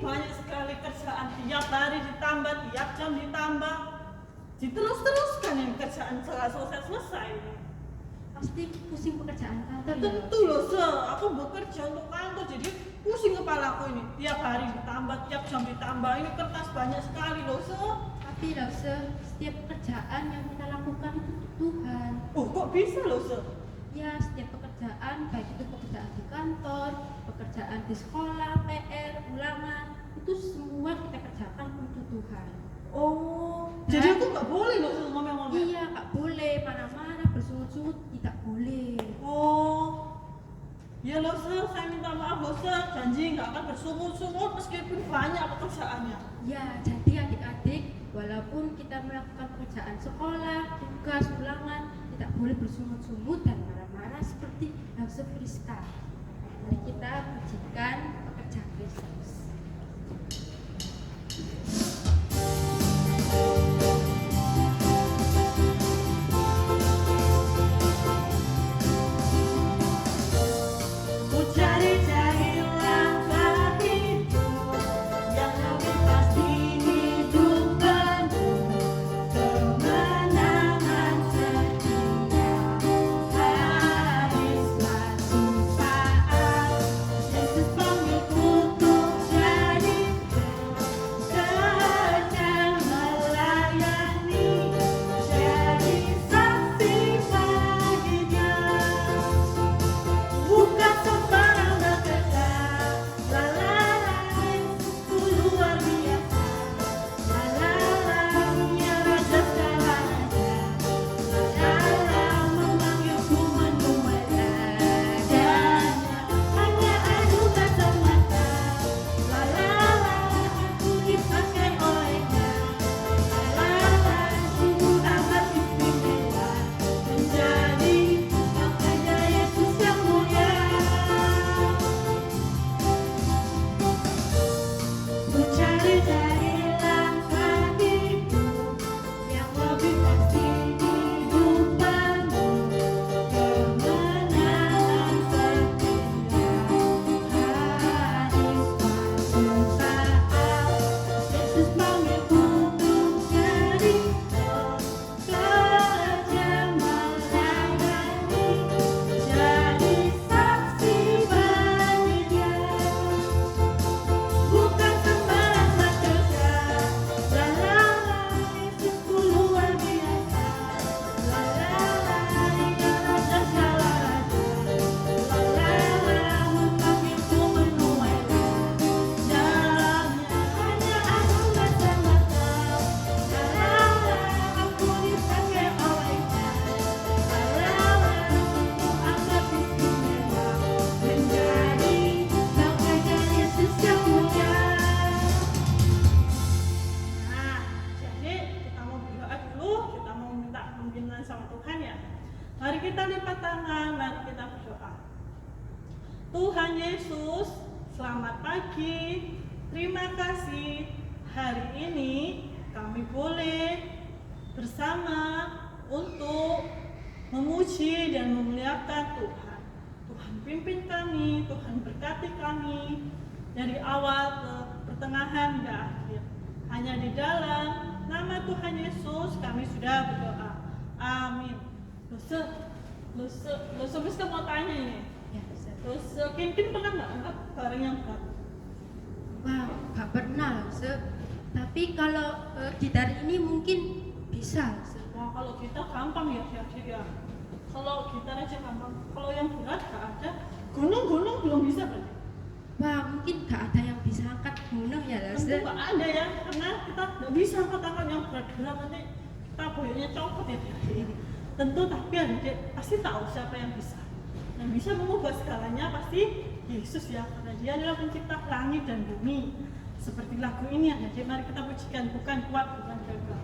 banyak sekali kerjaan, tiap hari ditambah, tiap jam ditambah. Diterus-teruskan yang kerjaan nggak selesai-selesai. Pasti pusing pekerjaan kantor ya. Tentu loh, aku bekerja untuk kantor, jadi pusing kepalaku ini. Tiap hari ditambah, tiap jam ditambah, ini kertas banyak sekali loh, Tapi loh, setiap pekerjaan yang kita lakukan itu untuk Tuhan. Oh, kok bisa loh, Ya, setiap pekerjaan, baik itu pekerjaan di kantor, pekerjaan di sekolah, PR, ulangan, itu semua kita kerjakan untuk Tuhan. Oh, jadi aku nggak boleh loh ngomong-ngomong. Iya, nggak boleh marah-marah, bersungut-sungut, tidak boleh. Oh, ya loh, saya minta maaf loh, janji nggak akan bersungut-sungut meskipun banyak pekerjaannya. Ya, jadi adik-adik, walaupun kita melakukan pekerjaan sekolah, tugas, ulangan, tidak boleh bersungut-sungut dan marah-marah seperti Yosef Rizka. Mari kita pujikan pekerjaan Kristus. Mari kita lipat tangan, mari kita berdoa. Tuhan Yesus, selamat pagi. Terima kasih hari ini kami boleh bersama untuk memuji dan memuliakan Tuhan. Tuhan pimpin kami, Tuhan berkati kami dari awal ke pertengahan hingga akhir. Hanya di dalam nama Tuhan Yesus kami sudah berdoa. Amin. Loh, bisa mau tanya ini. Ya, bisa. Kintin pernah nggak angkat barang yang berat? Wow, nggak pernah loh, Tapi kalau gitar ini mungkin bisa. Wah, kalau kita gampang ya. Kalau gitar aja gampang. Kalau yang berat nggak ada. Gunung belum bisa berarti. Wah, mungkin nggak ada yang bisa angkat gunung ya, Tentu nggak ada ya, karena kita nggak bisa angkat yang berat-berat, nanti kita boyoknya copot ya ini. Tentu, tapi adik pasti tahu siapa yang bisa. Yang bisa mengubah segalanya pasti Yesus ya, karena Dia adalah pencipta langit dan bumi. Seperti lagu ini adik, mari kita pujikan, bukan kuat, bukan gagah.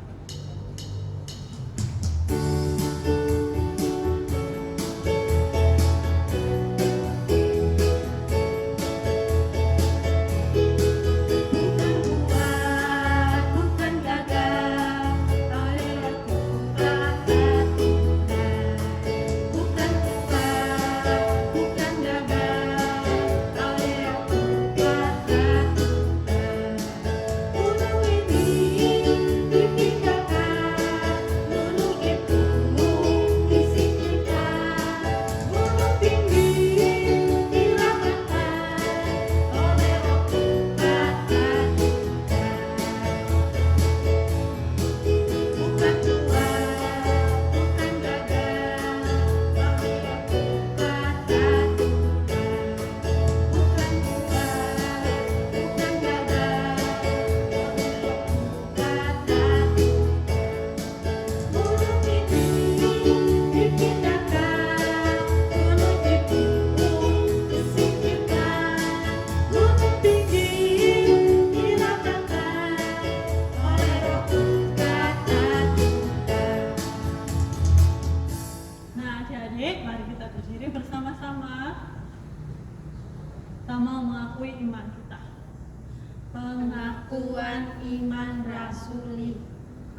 Pengakuan iman rasuli.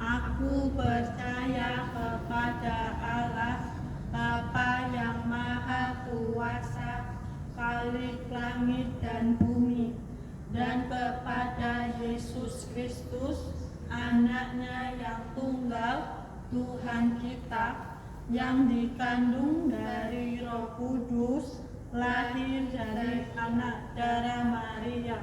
Aku percaya kepada Allah, Bapa yang Maha Kuasa, Khalik langit dan bumi, dan kepada Yesus Kristus, Anaknya yang tunggal, Tuhan kita, yang dikandung dari Roh Kudus, lahir dari anak darah Maria,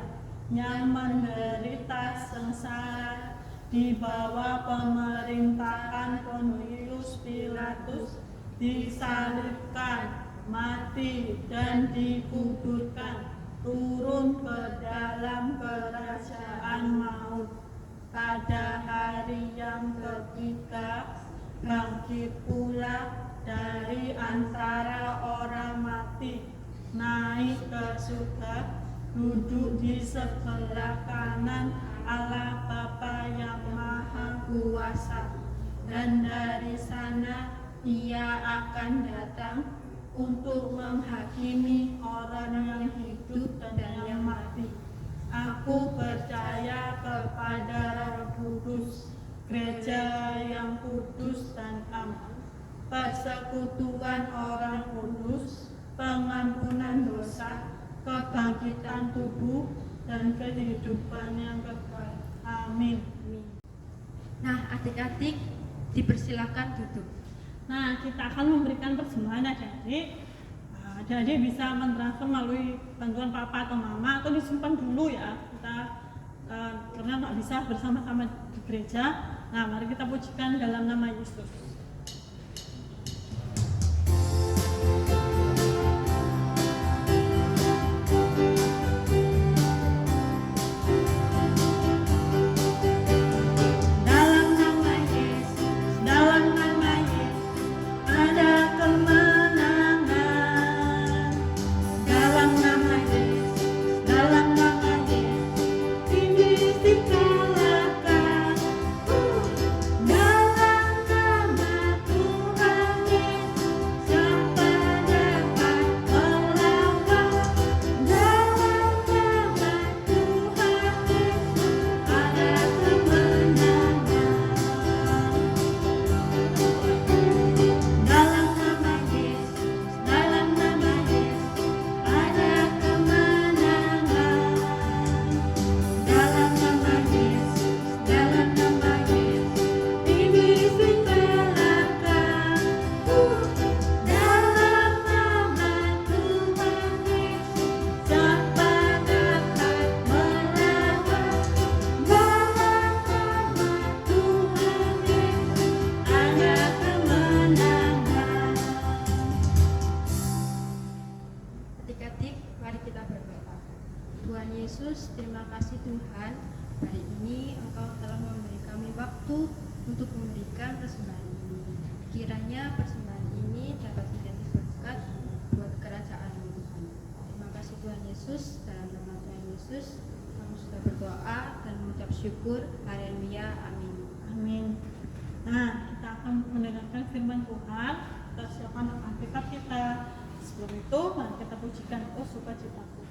yang menderita sengsara di bawah pemerintahan Pontius Pilatus, disalibkan, mati, dan dikuburkan, turun ke dalam kerajaan maut. Pada hari yang ketiga, bangkit pula dari antara orang mati, naik ke surga, duduk di sebelah kanan Allah Bapa yang Maha Kuasa, dan dari sana Ia akan datang untuk menghakimi orang yang hidup dan yang mati. Aku percaya kepada Roh Kudus, gereja yang kudus dan am, persekutuan orang kudus, pengampunan dosa, kebangkitan tubuh, dan kehidupan yang kekal. Amin. Nah, adik-adik dipersilakan duduk. Nah, kita akan memberikan persembahan adik-adik. Adik-adik bisa mentransfer melalui bantuan papa atau mama, atau disimpan dulu ya. Kita karena nggak bisa bersama-sama di gereja. Nah, mari kita pujikan dalam nama Yesus. Yesus, terima kasih Tuhan, hari ini Engkau telah memberi kami waktu untuk memberikan persembahan ini. Kiranya persembahan ini dapat menjadi berkat buat kerajaan Tuhan. Terima kasih Tuhan Yesus, dalam nama Tuhan Yesus kami sudah berdoa dan mengucap syukur. Haleluya, amin. Amin. Nah, kita akan mendengarkan firman Tuhan. Kita siapkan Alkitab kita. Sebelum itu, mari kita pujikan Oh Sukacitaku.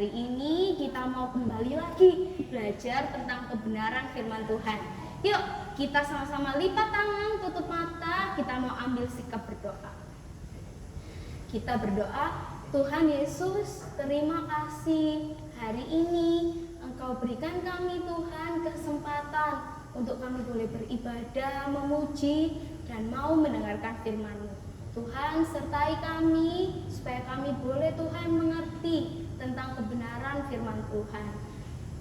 Hari ini kita mau kembali lagi belajar tentang kebenaran firman Tuhan. Yuk, kita sama-sama lipat tangan, tutup mata, kita mau ambil sikap berdoa. Kita berdoa, Tuhan Yesus, terima kasih hari ini Engkau berikan kami Tuhan kesempatan untuk kami boleh beribadah, memuji, dan mau mendengarkan firman-Mu. Tuhan sertai kami supaya kami boleh Tuhan mengerti tentang kebenaran firman Tuhan.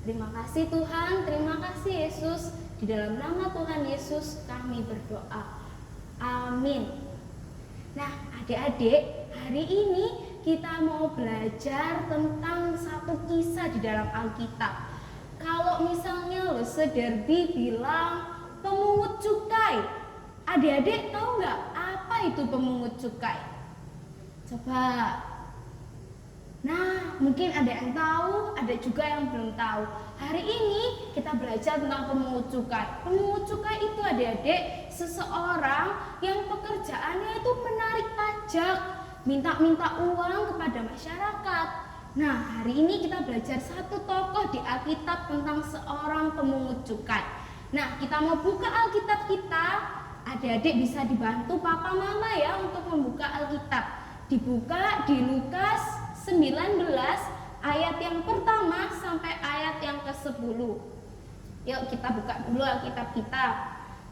Terima kasih Tuhan, terima kasih Yesus. Di dalam nama Tuhan Yesus kami berdoa. Amin. Nah, adik-adik, hari ini kita mau belajar tentang satu kisah di dalam Alkitab. Kalau misalnya Derby bilang pemungut cukai, adik-adik tahu nggak apa itu pemungut cukai? Coba. Nah, mungkin ada yang tahu, ada juga yang belum tahu. Hari ini kita belajar tentang pemungut cukai. Pemungut cukai itu adik-adik seseorang yang pekerjaannya itu menarik pajak, minta-minta uang kepada masyarakat. Nah, hari ini kita belajar satu tokoh di Alkitab tentang seorang pemungut cukai. Nah, kita mau buka Alkitab kita. Adik-adik bisa dibantu papa mama ya untuk membuka Alkitab. Dibuka di Lukas 19 ayat yang pertama sampai ayat yang ke-10. Yuk kita buka dulu Alkitab kita.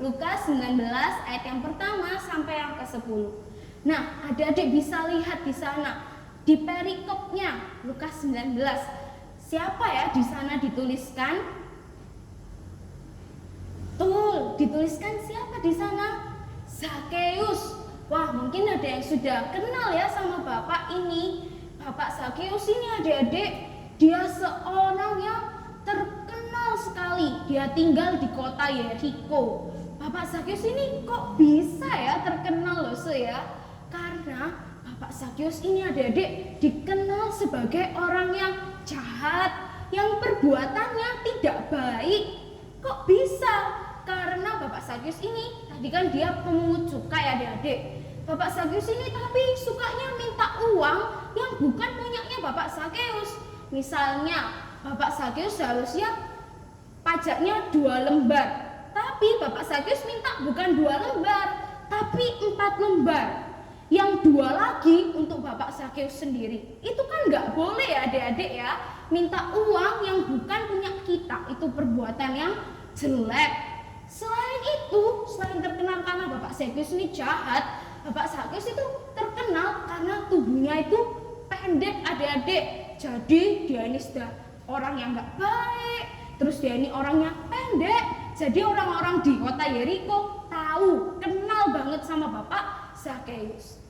Lukas 19 ayat yang pertama sampai yang ke-10. Nah, adik-adik bisa lihat di sana di perikopnya Lukas 19. Siapa ya di sana dituliskan? Tuh, dituliskan siapa di sana? Zakeus. Wah, mungkin ada yang sudah kenal ya sama Bapak ini. Bapak Zakeus ini adik-adik, dia seorang yang terkenal sekali. Dia tinggal di kota Yeriko. Bapak Zakeus ini kok bisa ya terkenal loh ya? Karena Bapak Zakeus ini adik-adik dikenal sebagai orang yang jahat, yang perbuatannya tidak baik. Kok bisa? Karena Bapak Zakeus ini tadi kan dia pemungut cukai adik-adik. Bapak Zakeus ini tapi sukanya minta uang yang bukan punyanya Bapak Zakeus. Misalnya Bapak Zakeus seharusnya pajaknya 2 lembar, tapi Bapak Zakeus minta bukan 2 lembar, tapi 4 lembar. Yang 2 lagi untuk Bapak Zakeus sendiri. Itu kan nggak boleh ya adik-adik ya. Minta uang yang bukan punya kita, itu perbuatan yang jelek. Selain itu, selain terkenal karena Bapak Zakeus ini jahat, Bapak Zakeus itu terkenal karena tubuhnya itu pendek adik-adik. Jadi dia ini sudah orang yang nggak baik. Terus dia ini orangnya pendek. Jadi orang-orang di kota Yeriko tahu, kenal banget sama Bapak Zakeus.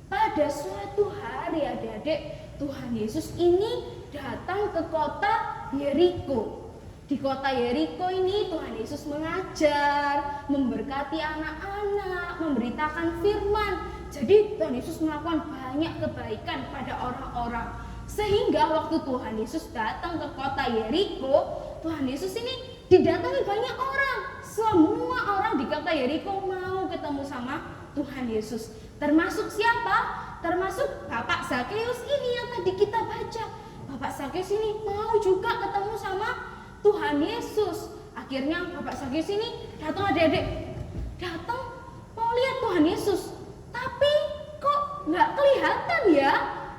Pada suatu hari adik-adik, Tuhan Yesus ini datang ke kota Yeriko. Di kota Yeriko ini Tuhan Yesus mengajar, memberkati anak-anak, memberitakan firman. Jadi Tuhan Yesus melakukan banyak kebaikan pada orang-orang. Sehingga waktu Tuhan Yesus datang ke kota Yeriko, Tuhan Yesus ini didatangi banyak orang. Semua orang di kota Yeriko mau ketemu sama Tuhan Yesus. Termasuk siapa? Termasuk Bapak Zakeus ini yang tadi kita baca. Bapak Zakeus ini mau juga ketemu sama Tuhan Yesus. Akhirnya Bapak Zakeus ini datang adik-adik. Datang mau lihat Tuhan Yesus. Tapi kok nggak kelihatan ya?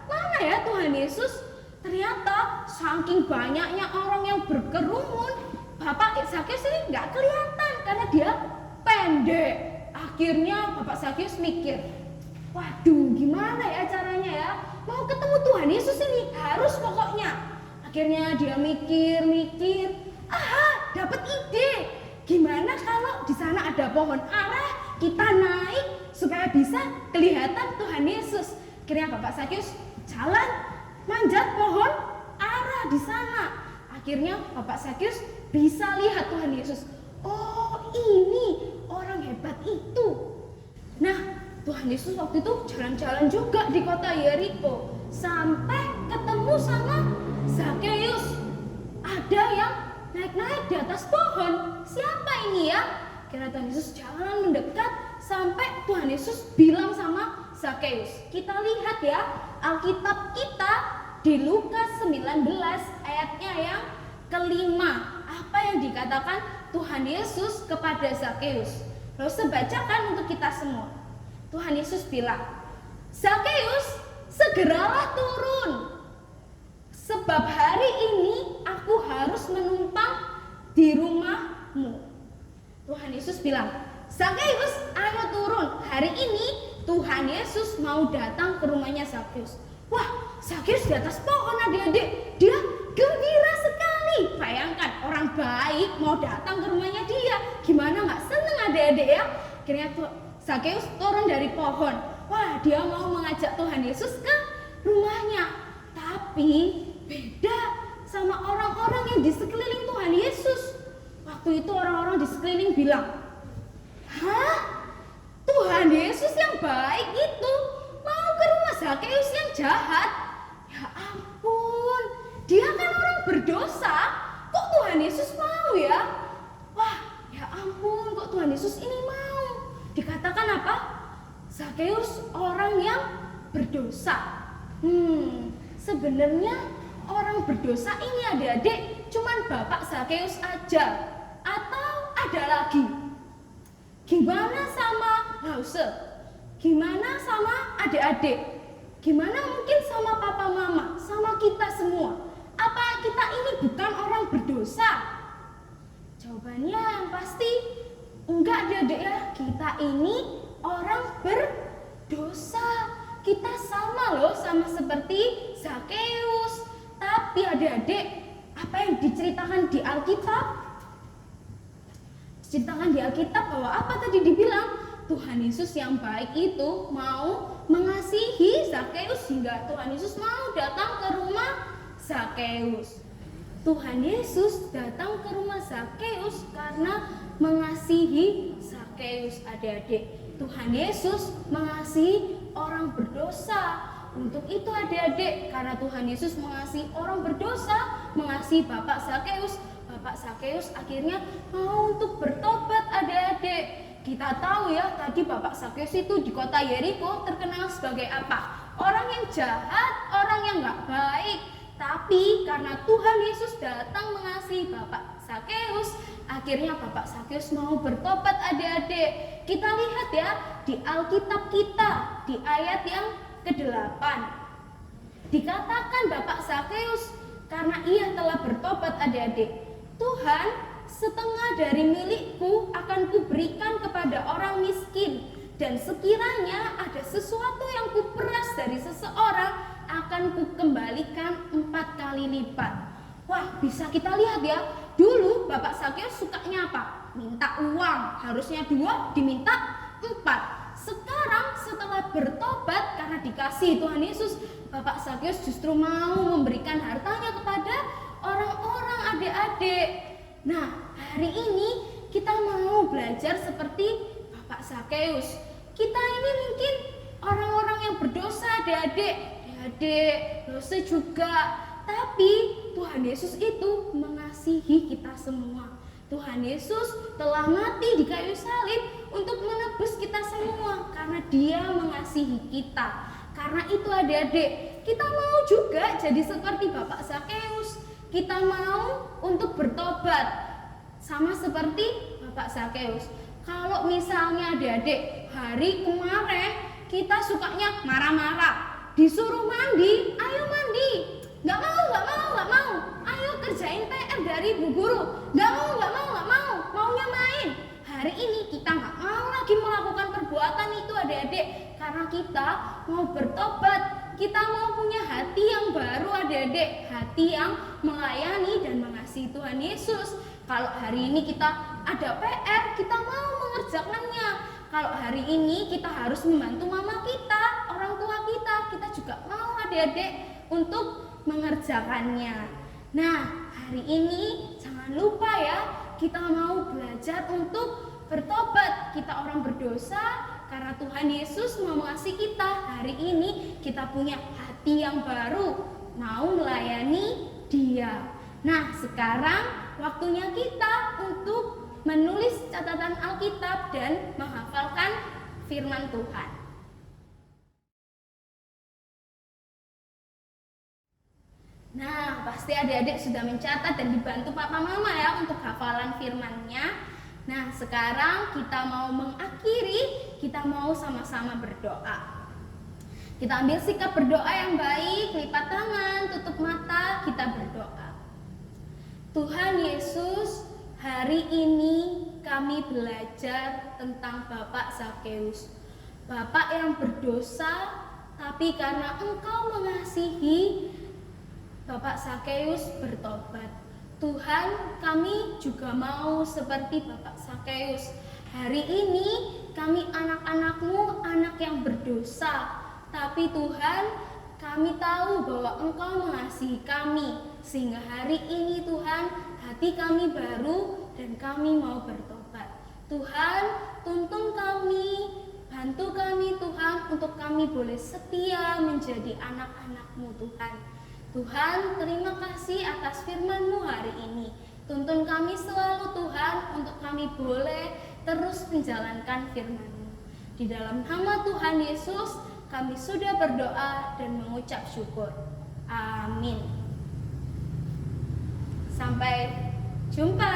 Mana ya Tuhan Yesus? Ternyata saking banyaknya orang yang berkerumun, Bapak Zakeus ini nggak kelihatan karena dia pendek. Akhirnya Bapak Zakeus mikir, waduh gimana ya caranya ya? Mau ketemu Tuhan Yesus ini harus pokoknya. Akhirnya dia mikir-mikir, dapat ide. Gimana kalau di sana ada pohon ara, kita naik supaya bisa kelihatan Tuhan Yesus. Akhirnya Bapak Zakeus jalan manjat pohon ara di sana. Akhirnya Bapak Zakeus bisa lihat Tuhan Yesus. Oh, ini orang hebat itu. Nah, Tuhan Yesus waktu itu jalan-jalan juga di kota Yeriko sampai ketemu sama Zakeus. Ada yang naik-naik di atas pohon. Siapa ini ya? Kira Tuhan Yesus jalan mendekat sampai Tuhan Yesus bilang sama Zakeus. Kita lihat ya, Alkitab kita di Lukas 19 ayatnya yang kelima. Apa yang dikatakan Tuhan Yesus kepada Zakheus? Lalu saya bacakan untuk kita semua. Tuhan Yesus bilang, "Zakheus, segeralah turun, sebab hari ini aku harus menumpang di rumahmu." Tuhan Yesus bilang, "Zakheus, ayo turun. Hari ini Tuhan Yesus mau datang ke rumahnya Zakheus." Wah, Zakheus di atas pohon adik-adik. Dia gembira sekali. Bayangkan orang baik mau datang ke rumahnya dia. Gimana nggak seneng adik-adik ya? Akhirnya Zakheus turun dari pohon. Wah, dia mau mengajak Tuhan Yesus ke rumahnya. Tapi beda sama orang-orang yang di sekeliling Tuhan Yesus. Waktu itu orang-orang di sekeliling bilang, "Hah? Tuhan Yesus yang baik itu mau ke rumah Zakheus yang jahat? Ya ampun, dia kan orang berdosa. Kok Tuhan Yesus mau ya? Wah, ya ampun, kok Tuhan Yesus ini mau?" Dikatakan apa? Zakheus orang yang berdosa. Sebenarnya orang berdosa ini adik-adik cuman bapak Zakheus aja, atau ada lagi? Gimana sama Hause? Gimana sama adik-adik? Gimana mungkin sama papa mama, sama kita semua? Apa kita ini bukan orang berdosa? Jawabannya yang pasti enggak adik-adik ya. Kita ini orang berdosa. Kita sama loh, sama seperti Zakheus. Tapi adik-adik, apa yang diceritakan di Alkitab? Diceritakan di Alkitab bahwa apa tadi dibilang? Tuhan Yesus yang baik itu mau mengasihi Zakheus hingga Tuhan Yesus mau datang ke rumah Zakheus. Tuhan Yesus datang ke rumah Zakheus karena mengasihi Zakheus adik-adik. Tuhan Yesus mengasihi orang berdosa. Untuk itu adik-adik, karena Tuhan Yesus mengasihi orang berdosa, mengasihi Bapak Zakheus, Bapak Zakheus akhirnya mau untuk bertobat adik-adik. Kita tahu ya, tadi Bapak Zakheus itu di kota Yeriko terkenal sebagai apa? Orang yang jahat, orang yang gak baik. Tapi karena Tuhan Yesus datang mengasihi Bapak Zakheus, akhirnya Bapak Zakheus mau bertobat adik-adik. Kita lihat ya di Alkitab kita, di ayat yang ke-8. Dikatakan Bapak Zakheus karena ia telah bertobat adik-adik, "Tuhan, setengah dari milikku akan kuberikan kepada orang miskin, dan sekiranya ada sesuatu yang kuperas dari seseorang, akan kukembalikan 4 kali lipat." Wah, bisa kita lihat ya, dulu Bapak Zakheus sukanya apa? Minta uang, harusnya 2, diminta 4. Sekarang setelah bertobat karena dikasih Tuhan Yesus, Bapak Zakheus justru mau memberikan hartanya kepada orang-orang adik-adik. Nah, hari ini kita mau belajar seperti Bapak Zakheus. Kita ini mungkin orang-orang yang berdosa adik-adik, dosa juga. Tapi Tuhan Yesus itu mengasihi kita semua. Tuhan Yesus telah mati di kayu salib untuk menebus kita semua karena Dia mengasihi kita. Karena itu adik-adik, kita mau juga jadi seperti Bapak Zakheus. Kita mau untuk bertobat sama seperti Bapak Zakheus. Kalau misalnya adik-adik hari kemarin kita sukanya marah-marah, disuruh mandi, ayo mandi. Nggak mau. Ayo kerjain PR dari Bu Guru. Nggak mau. Maunya main. Hari ini kita nggak mau lagi melakukan perbuatan itu adik-adik. Karena kita mau bertobat. Kita mau punya hati yang baru adik-adik. Hati yang melayani dan mengasihi Tuhan Yesus. Kalau hari ini kita ada PR, kita mau mengerjakannya. Kalau hari ini kita harus membantu mama kita, orang tua kita juga mau adik-adik untuk mengerjakannya. Nah, hari ini jangan lupa ya, kita mau belajar untuk bertobat. Kita orang berdosa karena Tuhan Yesus mau mengasihi kita. Hari ini kita punya hati yang baru, mau melayani Dia. Nah, sekarang waktunya kita untuk menulis catatan Alkitab dan menghafalkan firman Tuhan. Nah, pasti adik-adik sudah mencatat dan dibantu papa mama ya untuk hafalan firman-Nya. Nah, sekarang kita mau mengakhiri, kita mau sama-sama berdoa. Kita ambil sikap berdoa yang baik, lipat tangan, tutup mata, kita berdoa. Tuhan Yesus, hari ini kami belajar tentang Bapak Zakeus. Bapak yang berdosa, tapi karena Engkau mengasihi, Bapak Zakeus bertobat. Tuhan, kami juga mau seperti Bapak Zakeus. Hari ini kami anak-anak-Mu, anak yang berdosa. Tapi Tuhan, kami tahu bahwa Engkau mengasihi kami. Sehingga hari ini Tuhan, hati kami baru dan kami mau bertobat. Tuhan, tuntun kami, bantu kami Tuhan untuk kami boleh setia menjadi anak-anak-Mu Tuhan. Tuhan, terima kasih atas firman-Mu hari ini. Tuntun kami selalu Tuhan untuk kami boleh terus menjalankan firman-Mu. Di dalam nama Tuhan Yesus, kami sudah berdoa dan mengucap syukur. Amin. Sampai jumpa.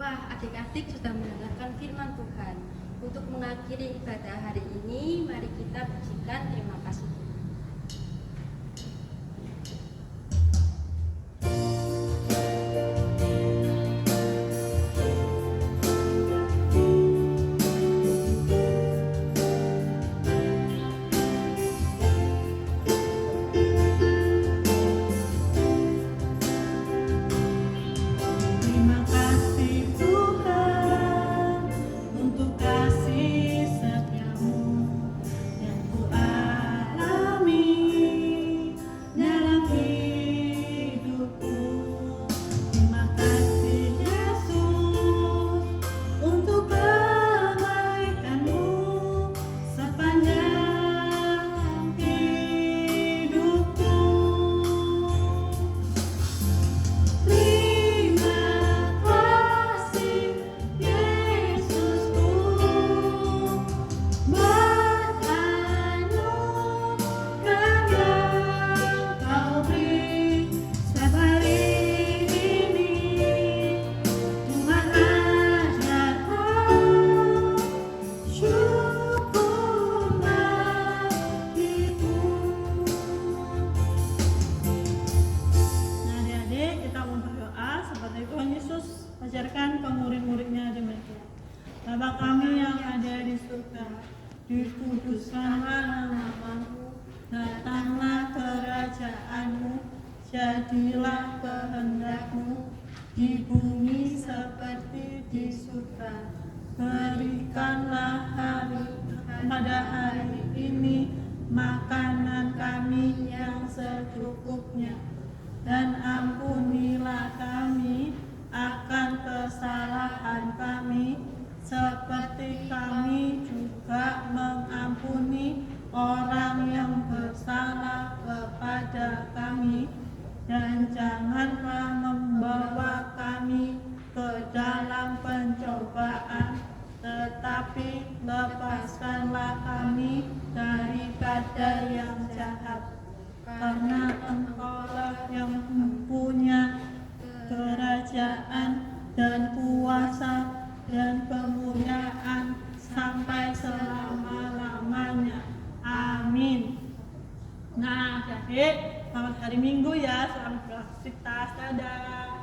Wah, adik-adik sudah mendengarkan firman Tuhan. Untuk mengakhiri ibadah hari ini, mari kita pujikan terima kasih. Terima kasih Tuhan untuk kasih setiamu yang ku alami dalam hidupku. Terima kasih Yesus untuk kebaikanmu sepanjang hidupku. Terima kasih Yesusku, bertanukan yang Kau beri setiap hari ini. Tuhan ajarkan syukurlah itu. Nah, adik-adik, kita mau berdoa seperti Tuhan Yesus ajarkan ke murid-muridnya demikian. Bapa kami yang ada di surga, dikuduskanlah namamu, datanglah kerajaan-Mu, jadilah kehendak-Mu di bumi seperti di surga. Berikanlah pada hari ini makanan kami yang secukupnya, dan ampunilah kami akan kesalahan kami, seperti kami juga mengampuni orang yang bersalah kepada kami. Dan janganlah membawa kami ke dalam pencobaan, tetapi lepaskanlah kami daripada yang jahat. Karena Engkaulah yang mempunyai kerajaan dan kuasa dan kemuliaan sampai selama-lamanya. Amin. Nah, adik, selamat hari Minggu ya, selamat beraktivitas, dadah.